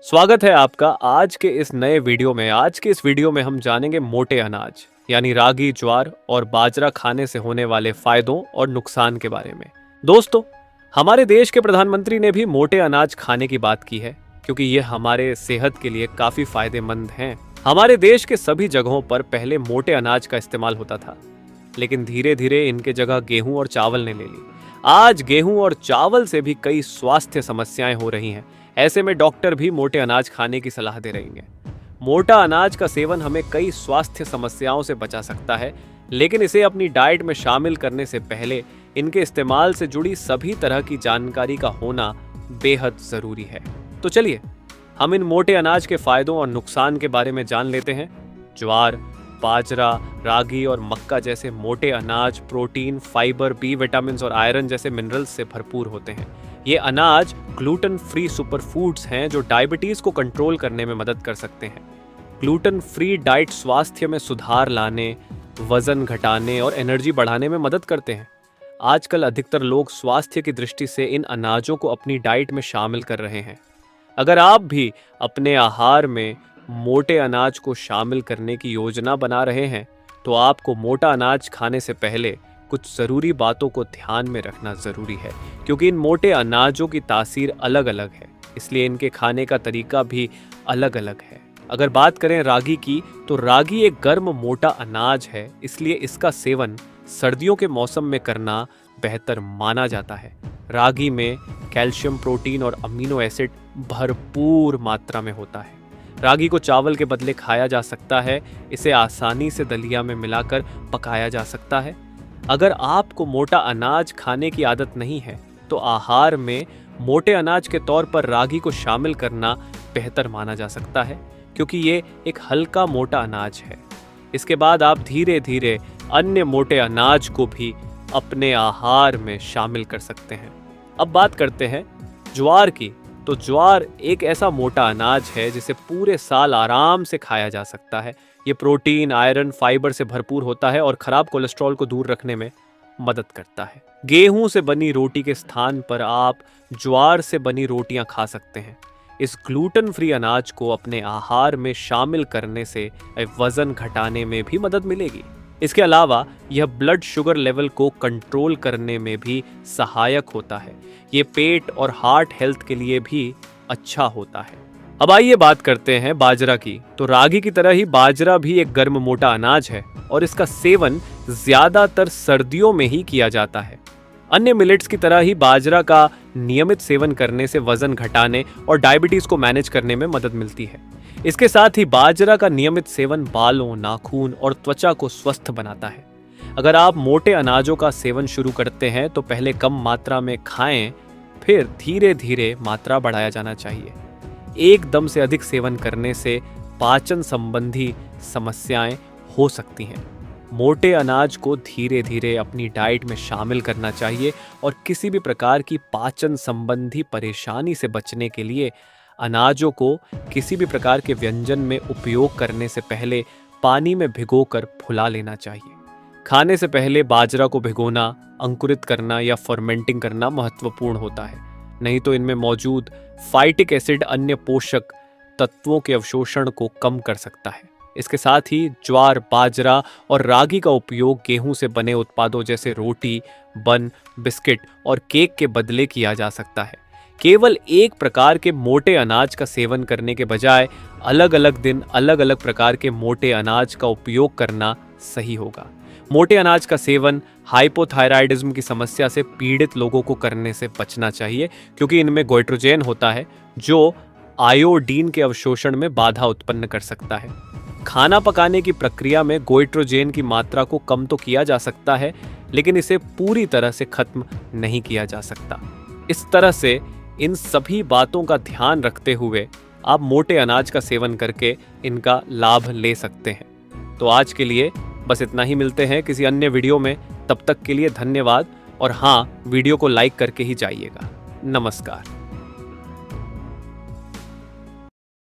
स्वागत है आपका आज के इस नए वीडियो में। आज के इस वीडियो में हम जानेंगे मोटे अनाज यानी रागी, ज्वार और बाजरा खाने से होने वाले फायदों और नुकसान के बारे में। दोस्तों, हमारे देश के प्रधानमंत्री ने भी मोटे अनाज खाने की बात की है क्योंकि ये हमारे सेहत के लिए काफी फायदेमंद हैं। हमारे देश के सभी जगहों पर पहले मोटे अनाज का इस्तेमाल होता था, लेकिन धीरे धीरे इनके जगह गेहूं और चावल ने ले ली। आज गेहूं और चावल से भी कई स्वास्थ्य समस्याएं हो रही हैं। ऐसे में डॉक्टर भी मोटे अनाज खाने की सलाह दे रही हैं। मोटा अनाज का सेवन हमें कई स्वास्थ्य समस्याओं से बचा सकता है, लेकिन इसे अपनी डाइट में शामिल करने से पहले इनके इस्तेमाल से जुड़ी सभी तरह की जानकारी का होना बेहद जरूरी है। तो चलिए हम इन मोटे अनाज के फायदों और नुकसान के बारे में जान लेते हैं। ज्वार, बाजरा, रागी और मक्का जैसे मोटे अनाज प्रोटीन, फाइबर, बी विटामिन और आयरन जैसे मिनरल्स से भरपूर होते हैं। ये अनाज ग्लूटेन फ्री सुपर फूड्स हैं जो डायबिटीज को कंट्रोल करने में मदद कर सकते हैं। ग्लूटेन फ्री डाइट स्वास्थ्य में सुधार लाने, वजन घटाने और एनर्जी बढ़ाने में मदद करते हैं। आजकल अधिकतर लोग स्वास्थ्य की दृष्टि से इन अनाजों को अपनी डाइट में शामिल कर रहे हैं। अगर आप भी अपने आहार में मोटे अनाज को शामिल करने की योजना बना रहे हैं, तो आपको मोटा अनाज खाने से पहले कुछ ज़रूरी बातों को ध्यान में रखना ज़रूरी है, क्योंकि इन मोटे अनाजों की तासीर अलग अलग है, इसलिए इनके खाने का तरीका भी अलग अलग है। अगर बात करें रागी की, तो रागी एक गर्म मोटा अनाज है, इसलिए इसका सेवन सर्दियों के मौसम में करना बेहतर माना जाता है। रागी में कैल्शियम, प्रोटीन और अमीनो एसिड भरपूर मात्रा में होता है। रागी को चावल के बदले खाया जा सकता है। इसे आसानी से दलिया में मिलाकर पकाया जा सकता है। अगर आपको मोटा अनाज खाने की आदत नहीं है, तो आहार में मोटे अनाज के तौर पर रागी को शामिल करना बेहतर माना जा सकता है, क्योंकि ये एक हल्का मोटा अनाज है। इसके बाद आप धीरे धीरे अन्य मोटे अनाज को भी अपने आहार में शामिल कर सकते हैं। अब बात करते हैं ज्वार की। तो ज्वार एक ऐसा मोटा अनाज है जिसे पूरे साल आराम से खाया जा सकता है। ये प्रोटीन, आयरन, फाइबर से भरपूर होता है और खराब कोलेस्ट्रॉल को दूर रखने में मदद करता है। गेहूं से बनी रोटी के स्थान पर आप ज्वार से बनी रोटियां खा सकते हैं। इस ग्लूटेन फ्री अनाज को अपने आहार में शामिल करने से वजन घटाने में भी मदद मिलेगी। इसके अलावा यह ब्लड शुगर लेवल को कंट्रोल करने में भी सहायक होता है। ये पेट और हार्ट हेल्थ के लिए भी अच्छा होता है। अब आइए बात करते हैं बाजरा की। तो रागी की तरह ही बाजरा भी एक गर्म मोटा अनाज है और इसका सेवन ज्यादातर सर्दियों में ही किया जाता है। अन्य मिलेट्स की तरह ही बाजरा का नियमित सेवन करने से वजन घटाने और डायबिटीज को मैनेज करने में मदद मिलती है। इसके साथ ही बाजरा का नियमित सेवन बालों, नाखून और त्वचा को स्वस्थ बनाता है। अगर आप मोटे अनाजों का सेवन शुरू करते हैं तो पहले कम मात्रा में खाएं, फिर धीरे धीरे मात्रा बढ़ाया जाना चाहिए। एकदम से अधिक सेवन करने से पाचन संबंधी समस्याएं हो सकती हैं। मोटे अनाज को धीरे धीरे अपनी डाइट में शामिल करना चाहिए और किसी भी प्रकार की पाचन संबंधी परेशानी से बचने के लिए अनाजों को किसी भी प्रकार के व्यंजन में उपयोग करने से पहले पानी में भिगोकर फुला लेना चाहिए। खाने से पहले बाजरा को भिगोना, अंकुरित करना या फर्मेंटिंग करना महत्वपूर्ण होता है, नहीं तो इनमें मौजूद फाइटिक एसिड अन्य पोषक तत्वों के अवशोषण को कम कर सकता है। इसके साथ ही ज्वार, बाजरा और रागी का उपयोग गेहूं से बने उत्पादों जैसे रोटी, बन, बिस्किट और केक के बदले किया जा सकता है। केवल एक प्रकार के मोटे अनाज का सेवन करने के बजाय अलग अलग दिन अलग अलग प्रकार के मोटे अनाज का उपयोग करना सही होगा। मोटे अनाज का सेवन हाइपोथायराइडिज्म की समस्या से पीड़ित लोगों को करने से बचना चाहिए, क्योंकि इनमें गोइट्रोजेन होता है जो आयोडीन के अवशोषण में बाधा उत्पन्न कर सकता है। खाना पकाने की प्रक्रिया में गोइट्रोजेन की मात्रा को कम तो किया जा सकता है, लेकिन इसे पूरी तरह से खत्म नहीं किया जा सकता। इस तरह से इन सभी बातों का ध्यान रखते हुए आप मोटे अनाज का सेवन करके इनका लाभ ले सकते हैं। तो आज के लिए बस इतना ही। मिलते हैं किसी अन्य वीडियो में। तब तक के लिए धन्यवाद और हाँ, वीडियो को लाइक करके ही जाइएगा। नमस्कार।